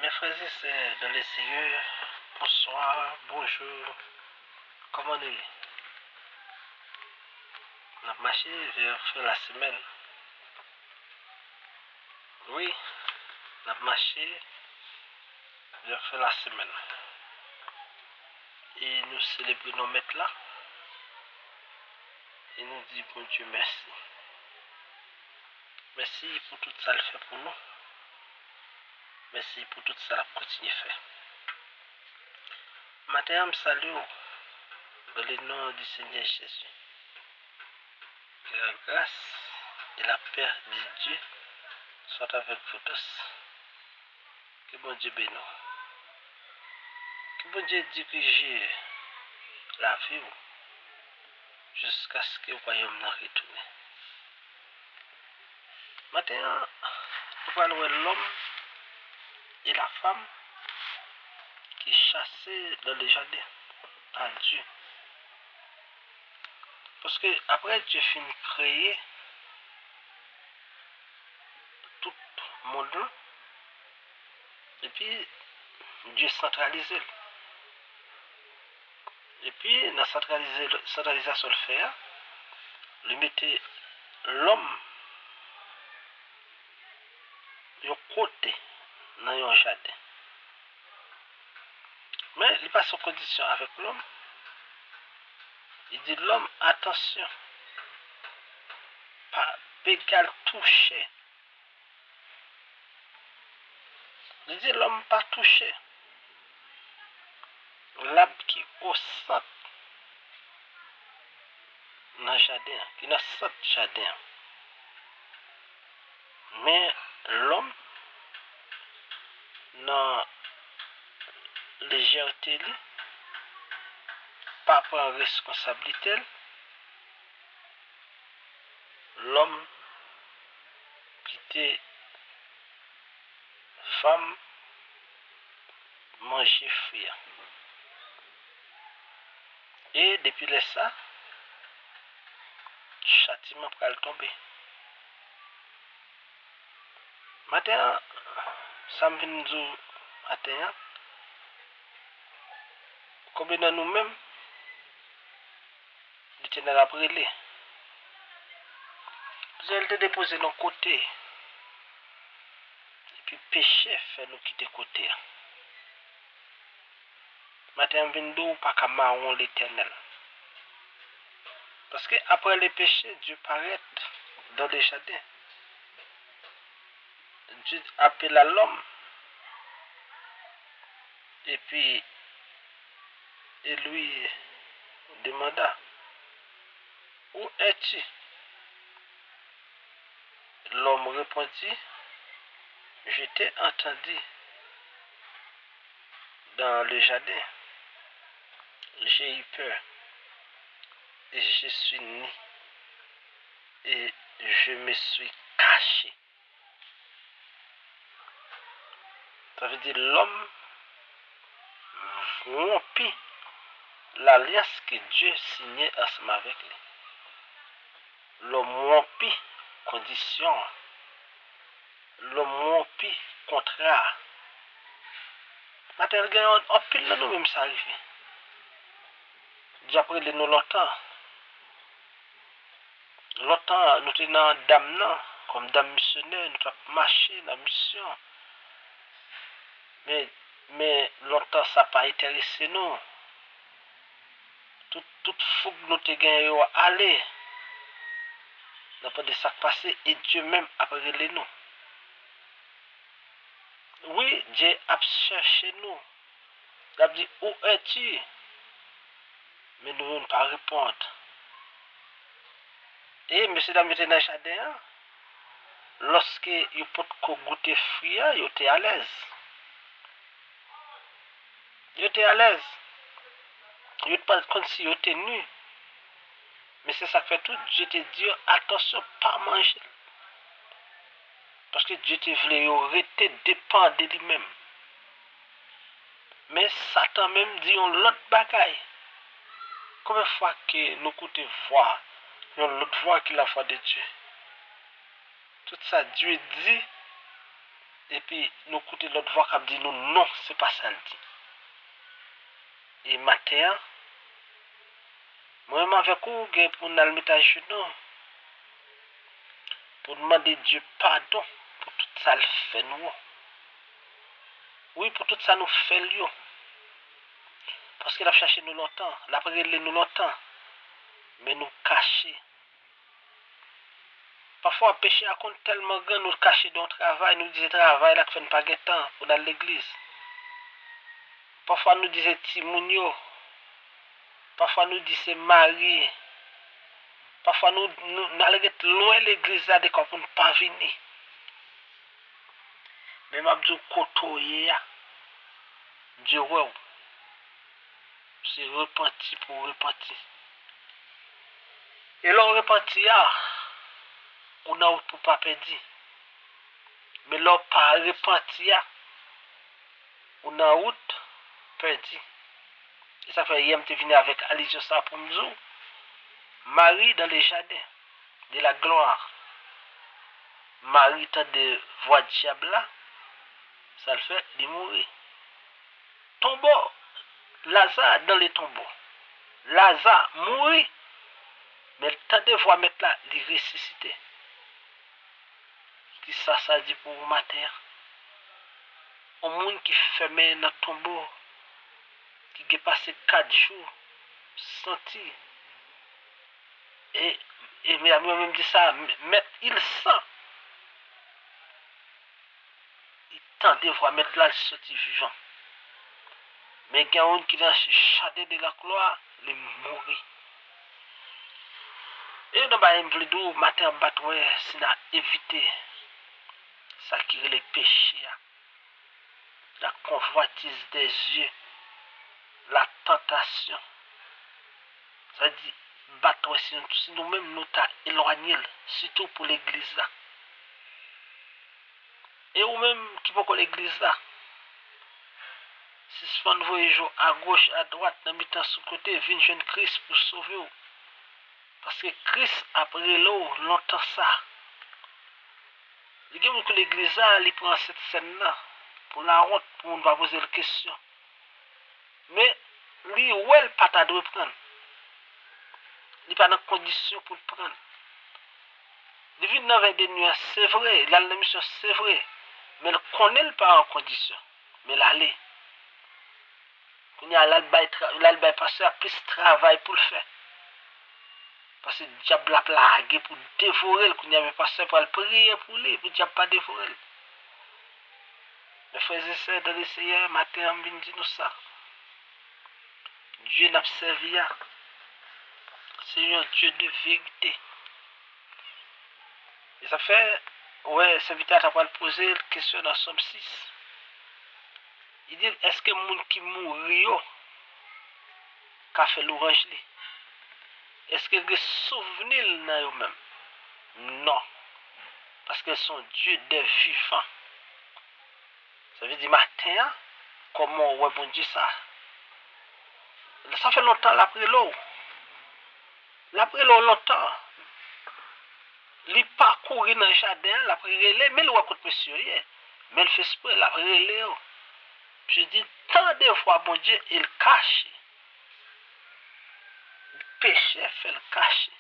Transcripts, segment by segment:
Mes frères et sœurs dans les cieux, bonsoir, bonjour, comment on est? On a marché vers fin la semaine. Oui, on a marché vers fin la semaine. Et nous célébrons nos maîtres là. Et nous disons, bon Dieu, merci. Merci pour tout ça le fait pour nous. Merci pour tout ça la continue à faire. Matin, je salue dans le nom du Seigneur Jésus. Que la grâce et la paix de Dieu soient avec vous tous. Que bon Dieu bénisse. Que bon Dieu dirige la vie jusqu'à ce que le royaume n'en retourne. Maintenant, nous parlons de l'homme et la femme qui chassaient dans le jardin à Dieu. Parce que après Dieu finit créer tout le monde, et puis Dieu centralise. Et puis, dans la centralisation de faire, il mettait l'homme de côté dans un jardin. Mais il passe en condition avec l'homme. Il dit l'homme, attention, pas égal toucher. Il dit l'homme pas toucher. L'arbre qui est au centre dans le jardin, qui est dans le centre du jardin. Mais l'homme, dans légèreté, pas prendre responsabilité, l'homme qui était femme manger fruit. Et depuis ça, châtiment va tomber. Matin, ça me vient dire matin, combien de nous-mêmes, nous tenons à brûler. Vous allez te déposer dans le côté. Et puis péché fait nous quitter côté. Matin, je viens dire pas qu'à marron l'éternel. Parce que après les péchés, Dieu paraît dans les jardins. Dieu appelle à l'homme. Et puis, il lui demanda, où es-tu? L'homme répondit, je t'ai entendu dans le jardin. J'ai eu peur. Et je suis né. Et je me suis caché. Ça veut dire l'homme rompit l'alliance que Dieu signait ensemble avec lui. L'homme rompit condition. L'homme rompit contrat. Maintenant, on pile là nous-mêmes ça arrive. Dieu après nous longtemps. Longtemps, nous étions dans dame, comme dame missionnaire, nous avons marché dans la mission. Mais longtemps, ça n'a pas intéressé nous. Tout fou que nous avons gagné, aller. N'a pas de ça passé et Dieu même a révélé nous. Oui, Dieu a cherché nous. Il a dit, où es-tu? Mais nous ne pouvons pas répondre. Et monsieur dame était dans le jardin, lorsque il peut goûter fruit, il était à l'aise. Il était à l'aise. Il n'était pas comme si il était nu. Mais c'est ça que fait tout. Dieu te dit, attention, pas manger. Parce que Dieu te voulait arrêter de dépendre de lui-même. Mais Satan même dit l'autre bagaille. Combien de fois que nous écoutons voir, l'autre voix qui la foi de Dieu. Tout ça, Dieu dit, et puis nous écoutons l'autre voix qui dit nous non, c'est pas ça le dit. Et matin, moi-même avec vous, pour nous mettre à genoux, pour demander Dieu pardon pour tout ça le fait nous. Oui, pour tout ça nous fait lui. Parce qu'il a cherché nous longtemps, il a réglé nous longtemps, mais nous cacher. Parfois, péché à compte tellement grand, nous cacher dans le travail, nous disons travail là qui fait pas de temps pour dans l'église. Parfois, nous disons Timounio. Parfois, nous disons Marie. Parfois, nous allons loin de l'église là, pour ne pas venir. Mais je dis côtoyer, Dieu, c'est repenti pour repenti. Et là, repenti, on a pour pas perdre. Mais là, pas repenti, on a route perdu. Et ça fait hier, je venu avec Alice ça pour nous. Marie dans les jardins de la gloire. Marie tant de voix diable là, ça le fait de mourir. Tombeau, Lazare dans les tombeaux. Lazare mourit, mais le temps de voir mettre là, il ressuscité. Qui ça dit pour ma terre? Un monde qui fermé dans le tombeau, qui a passé 4 jours, senti. Et mes amis même dit ça, mais il sent. Il tente de voir mettre là le sorti vivant. Mais il y a un qui vient chadé de la gloire, il mourit. Et nous avons voulu matin battre, si nous éviter ça qui est le péché, la convoitise des yeux, la tentation. Ça dit, battre si nous-mêmes nous t'as éloigné, surtout pour l'église là. Et ou même qui peut l'église là. Si ce vous voyez à gauche, à droite, dans le temps sous côté, vient jeune Christ pour sauver vous. Parce que Christ, après l'eau, longtemps ça. Il y a que l'église là, il prend cette scène là, pour la honte, pour on va poser la question. Mais, lui, où elle pas ta doit prendre? Il n'est pas dans condition pour le prendre. Il vit dans des nuages, c'est vrai, il a la mission, c'est vrai. Mais il ne connaît pas en condition. Mais l'aller. Il y a l'albaï passé à plus de travail pour le faire. Parce que le diable a plagué pour dévorer. Il y avait passé pour le prier pour lui, pour le diable pas dévorer. Mais frères et sœurs, dans le Seigneur, matin, on dit nous ça. Dieu n'a servi. C'est un Dieu de vérité. Et ça fait, ouais, serviteur a posé la question dans Somme 6. Il dit, est-ce que les gens qui mourent, qui fait l'orange, est-ce que les souvenirs dans eux-mêmes? Non. Parce qu'ils sont Dieu des vivants. Ça veut dire matin, comment on répondit ça? Ça fait longtemps l'après l'eau. L'après l'eau longtemps. Il parcourt dans le jardin, l'après relais, mais il raconte monsieur hier. Mais il fait esprit, l'après relais. Je dis, tant de fois, bon Dieu, il cache. Le péché fait le cacher.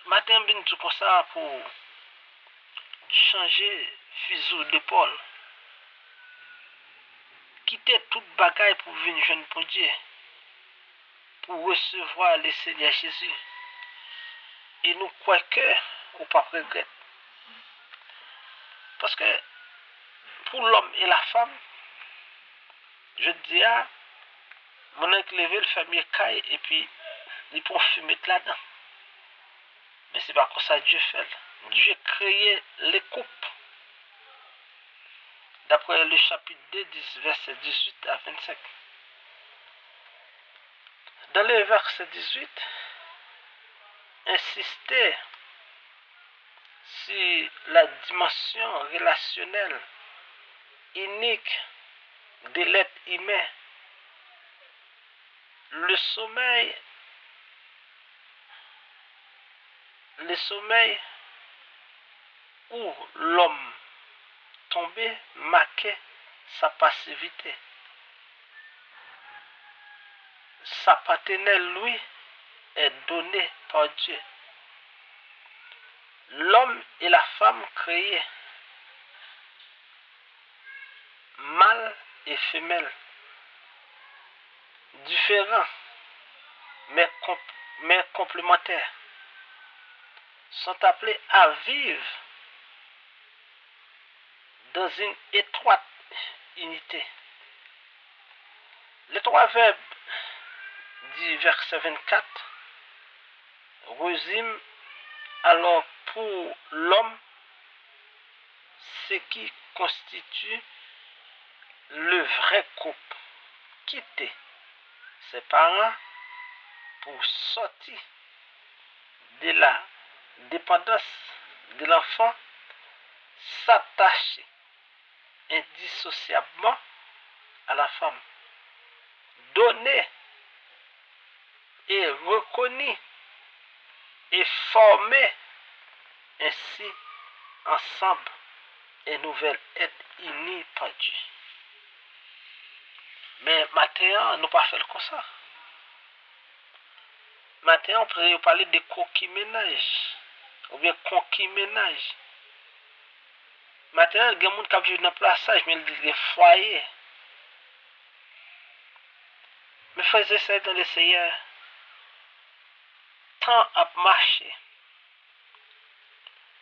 Matin, bin tout comme ça pour changer fuseau d'épaule. Quitter toute bagaille pour venir jeune pour Dieu. Pour recevoir le Seigneur Jésus. Et nous croyons que ou pas regret. Parce que pour l'homme et la femme, je dis à mon lever le fermier caille et puis il peut fumer là-dedans. Mais c'est pas comme ça Dieu fait. Dieu créé les couples. D'après le chapitre 2, verset 18 à 25. Dans le verset 18, insister sur la dimension relationnelle unique de l'être humain. Le sommeil où l'homme tombé marquait sa passivité. Sa partenaire, lui, est donnée par Dieu. L'homme et la femme créés, mâle et femelle, différents mais complémentaires, sont appelés à vivre dans une étroite unité. Les trois verbes du verset 24 résument alors pour l'homme ce qui constitue le vrai couple. Quitter ses parents pour sortir de la dépendance de l'enfant, s'attacher indissociablement à la femme, donner et reconnaître et former ainsi ensemble un nouvel être uni par Dieu. Mais maintenant, nous ne pas faire comme ça. Maintenant, on peut parler de coquille-ménage ou bien conquis-ménage. Maintenant, il y a des gens qui vivent dans le plaçage, mais ils disent des foyers. Mais faisez ça dans le Seigneur. Tant à marcher.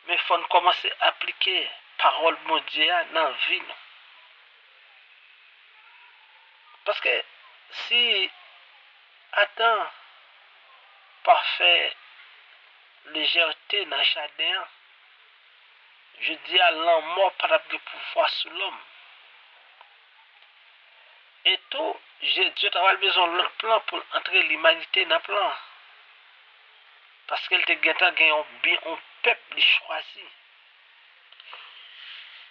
Mais il faut commencer à appliquer la parole de Dieu dans la vie. Parce que si Adam pas fait légèreté dans le jardin, je dis à l'homme mort par le pouvoir sur l'homme. Et tout, Dieu a besoin de l'autre plan pour entrer l'humanité dans le plan. Parce qu'elle te gagné un peuple choisi.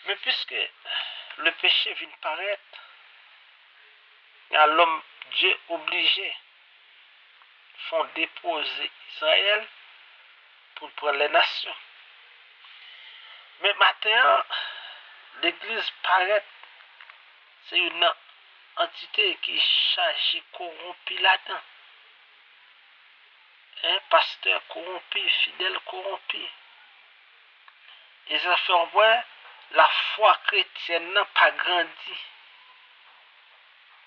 Mais puisque le péché vient paraître, il y a l'homme, Dieu obligé, font déposer Israël pour prendre les nations. Mais maintenant, l'Église paraît, c'est une entité qui est chargée, corrompue là-dedans. Un pasteur corrompu, fidèle corrompu. Et ça fait voir la foi chrétienne n'a pas grandi.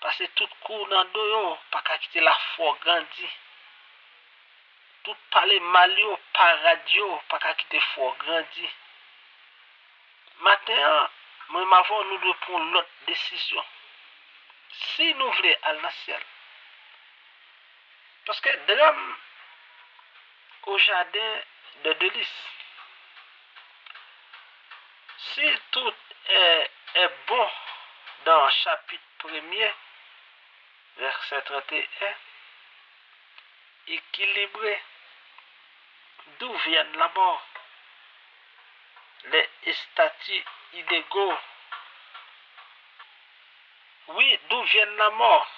Parce que tout cours dans le dos, pas qu'à quitter la foi grandi. Tout parler malio par radio, pas qu'à quitter la foi grandi. Maintenant, nous devons prendre l'autre décision. Si nous voulons aller dans le ciel. Parce que drame au jardin de délices, si tout est bon dans le chapitre 1er, verset 31, équilibré, d'où viennent la mort, les statuts illégaux. Oui, d'où viennent la mort?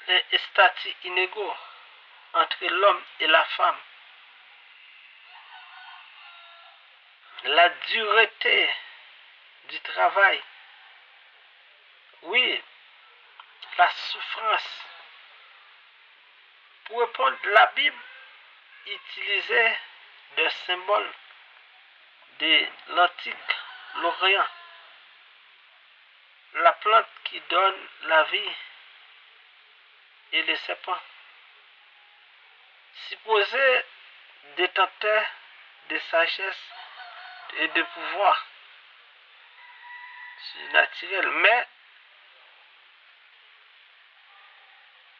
Les statuts inégaux entre l'homme et la femme. La dureté du travail. Oui, la souffrance. Pour répondre, la Bible utilisait des symboles de l'Antique l'Orient. La plante qui donne la vie et le serpent. Supposé détenteur de sagesse et de pouvoir naturel.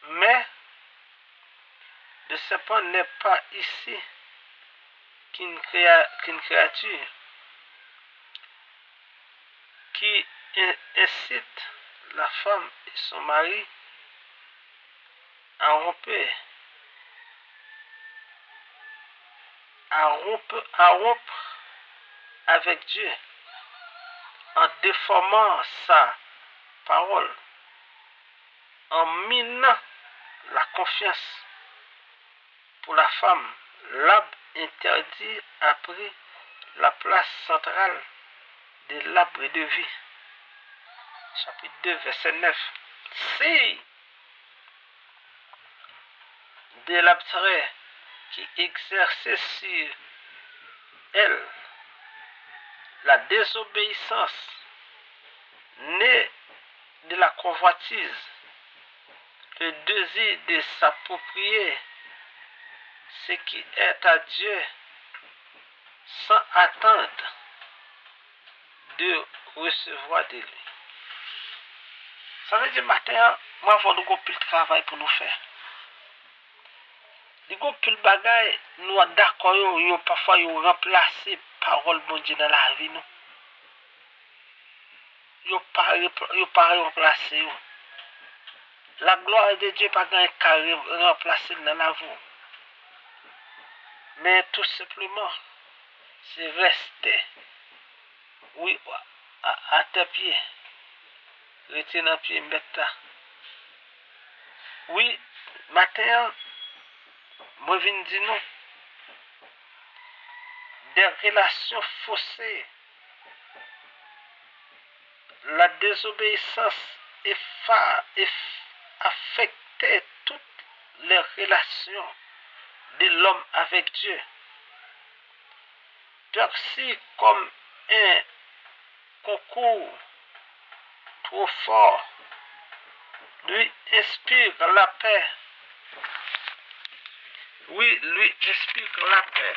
Mais le serpent n'est pas ici qu'une créature qui incite la femme et son mari à rompre avec Dieu en déformant sa parole, en minant la confiance pour la femme. L'arbre interdit a pris la place centrale de l'arbre de vie. Chapitre 2, verset 9. Si de l'arbitraire qui exerçait sur elle la désobéissance née de la convoitise, le désir de s'approprier ce qui est à Dieu sans attendre de recevoir de lui. Ça veut dire matin, moi, il faut nous plus de travail pour nous faire. Il y a plus de bagages, nous sommes d'accord, parfois, nous remplacer parole bon Dieu dans la vie. Nous ne pas remplacer. La gloire de Dieu pas remplacer dans la vie. Mais tout simplement, c'est rester, oui, à tes pieds. Rester dans pied bête. Oui, matin, moi je viens dire non. Des relations faussées. La désobéissance affectait toutes les relations de l'homme avec Dieu. Perçu comme un concours trop fort, lui inspire la paix. Oui, lui inspire la paix.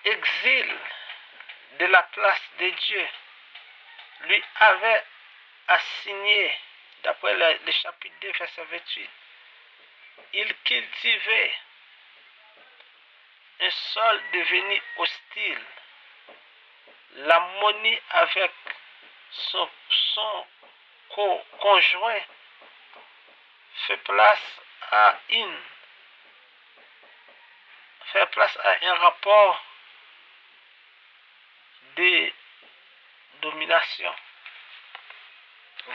Exil de la place de Dieu lui avait assigné, d'après le chapitre 2, verset 28, il cultivait un sol devenu hostile, l'harmonie avec son conjoint fait place à un rapport de domination.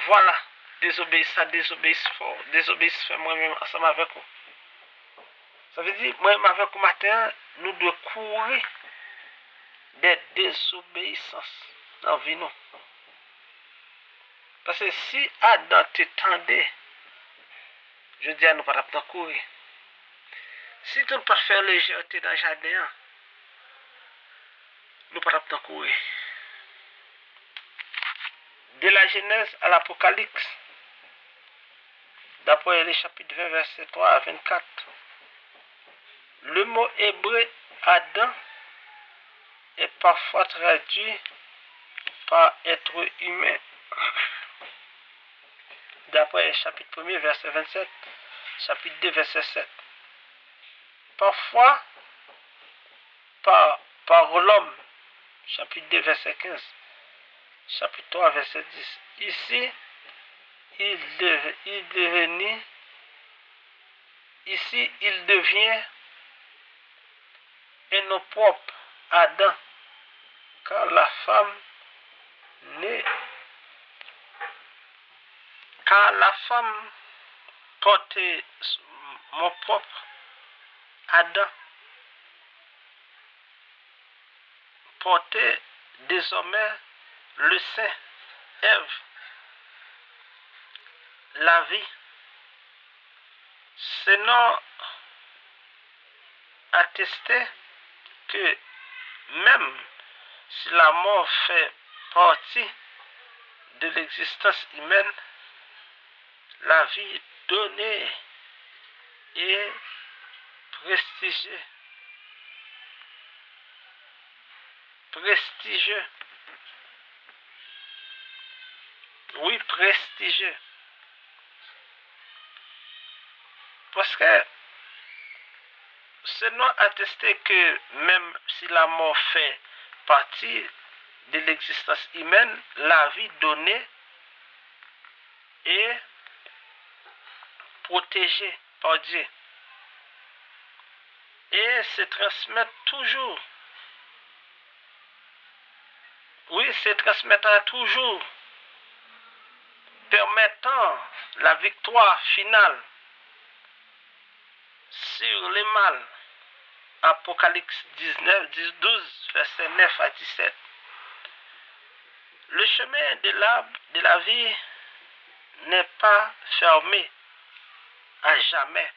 Voilà, désobéissance fort, désobéissance fait moi-même ensemble avec vous. Ça veut dire, moi-même avec vous matin, nous devons courir des désobéissances dans la vie. Parce que si Adam t'étendait, je dis à nous pas de courir. Si tu ne peux pas faire légèreté dans le jardin, nous ne pouvons pas courir. De la Genèse à l'Apocalypse, d'après les chapitres 20, verset 3 à 24, le mot hébreu Adam est parfois traduit par être humain. D'après le chapitre 1, verset 27, chapitre 2, verset 7. Parfois par l'homme, chapitre 2, verset 15, chapitre 3, verset 10. Ici, il devient un nom propre, Adam, car la femme portait mon propre Adam, portait désormais le sein, Ève, la vie. Ce nom attestait que même si la mort fait partie de l'existence humaine, la vie donnée est prestigieux. Prestigieux. Oui, prestigieux. Parce que ce nom attestait que même si la mort fait partie de l'existence humaine, la vie donnée est protégée par Dieu et se transmet toujours. Oui, se transmettra toujours permettant la victoire finale sur les mal. Apocalypse 19, 12, verset 9 à 17. Le chemin de la vie n'est pas fermé à jamais.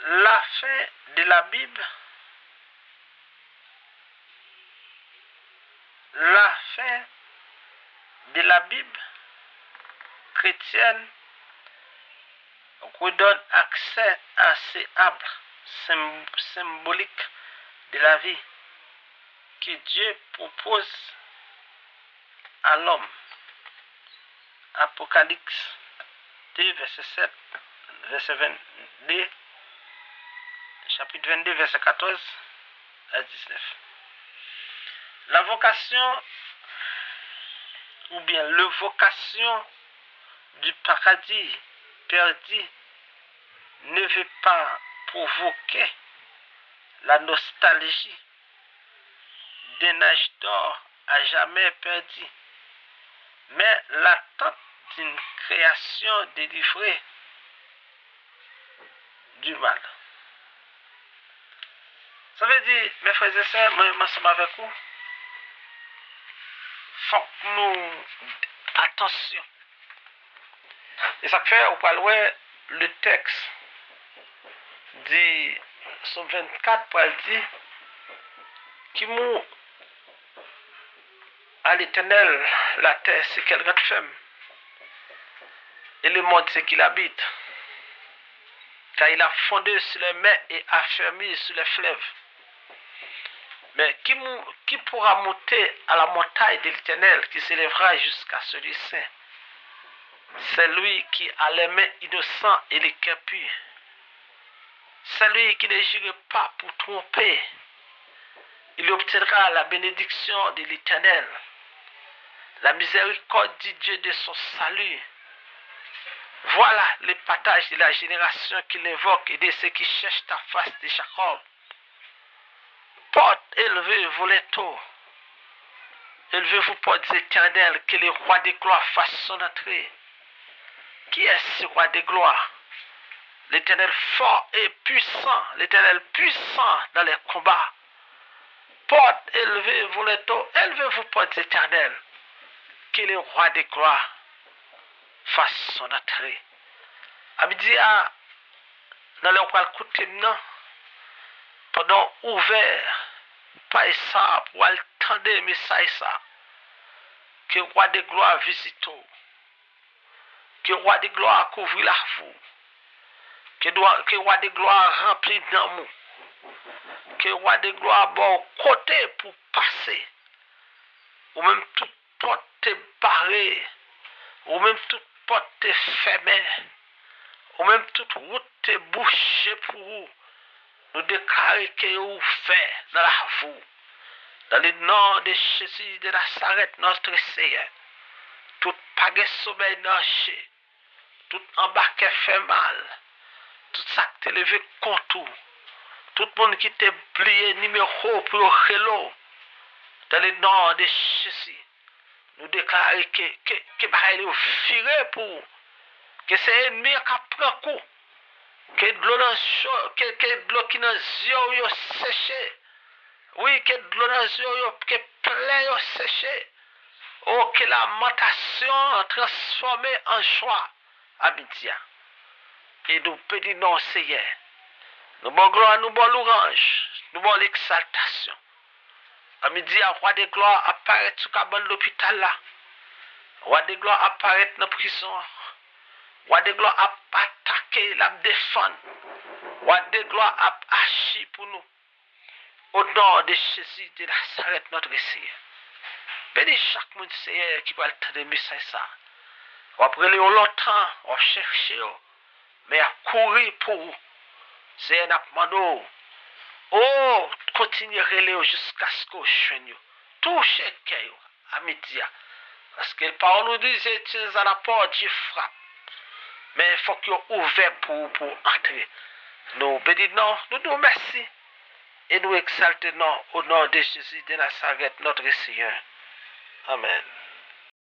La fin de la Bible, chrétienne redonne accès à ces arbres symboliques de la vie que Dieu propose à l'homme. Apocalypse 2, verset 7, verset 22, chapitre 22, verset 14 à 19. La vocation, ou bien le vocation du paradis perdu ne veut pas provoquer la nostalgie d'un âge d'or à jamais perdu, mais l'attente d'une création délivrée du mal. Ça veut dire, mes frères et sœurs, moi, ensemble avec vous, faut que nous attention. Et ça fait, on parle le texte dit Somme 24 pour dire qui mou à l'Éternel la terre c'est qu'elle reste ferme et le monde c'est qu'il habite, car il a fondé sur les mers et affermi sur les fleuves. Mais qui pourra monter à la montagne de l'Éternel qui s'élèvera jusqu'à celui saint? C'est lui qui a les mains innocentes et les cœurs purs. C'est lui qui ne jure pas pour tromper. Il obtiendra la bénédiction de l'Éternel, la miséricorde du Dieu de son salut. Voilà le partage de la génération qu'il évoque et de ceux qui cherchent ta face de Jacob. Porte élevée, voletto. Élevez-vous, portes éternelles, que le roi des gloires fasse son entrée. Qui est ce roi des gloires? L'Éternel fort et puissant, l'Éternel puissant dans les combats. Porte élevée, voletto, élevez-vous, portes éternelles, que le roi des gloires fasse son entrée. Abidia, dans le roi côté non, pendant ouvert, pas ça, pour attendre le message ça, que le roi des gloires visite, que le roi des gloires couvre la foule, que le roi des gloires remplit d'amour, que le roi des gloires bon côté pour passer, ou même toute porte barrée, ou même toute porte fermée, ou même toute route bouchée pour vous. Nous déclarons que vous faites dans la foule, dans le nom de Jésus de Nazareth, notre Seigneur. Tout paguet sommeil naché, tout embarqué fait mal, tout ça qui t'est levé contre tout le monde qui t'a plié numéro pour hello, dans le nom de Jésus. Nous déclarons que bail viré pour que c'est ennemi qui prend coup, que de l'eau qui dans yeux yo séché, oui que de l'eau dans yeux yo que plein yo séché, oh que la lamentation transformée en joie à midi. Et nous bénissons Seigneur, nous bon gloire, nous bon louange, nous bon l'exaltation. À midi, le roi de gloire apparaît sur l'hôpital là. Roi de gloire apparaît dans la prison. Roi de gloire a attaqué, la défendre. Roi de gloire a agi pour nous. Au nom de Jésus de Nazareth, notre Seigneur. Bénis chaque monde, Seigneur, qui va entendre le message ça. On va prendre longtemps, on va chercher, mais à courir pour vous. Seigneur, n'a pas demandé. Oh, continuez jusqu'à ce que vous joignez. Touchez cœur à midi. Parce que la parole nous dit, c'est à la porte, je frappe. Mais il faut qu'il y ait ouvert pour entrer. Nous bénissons, nous nous remercions et nous exaltons au nom de Jésus de Nazareth, notre Seigneur. Amen.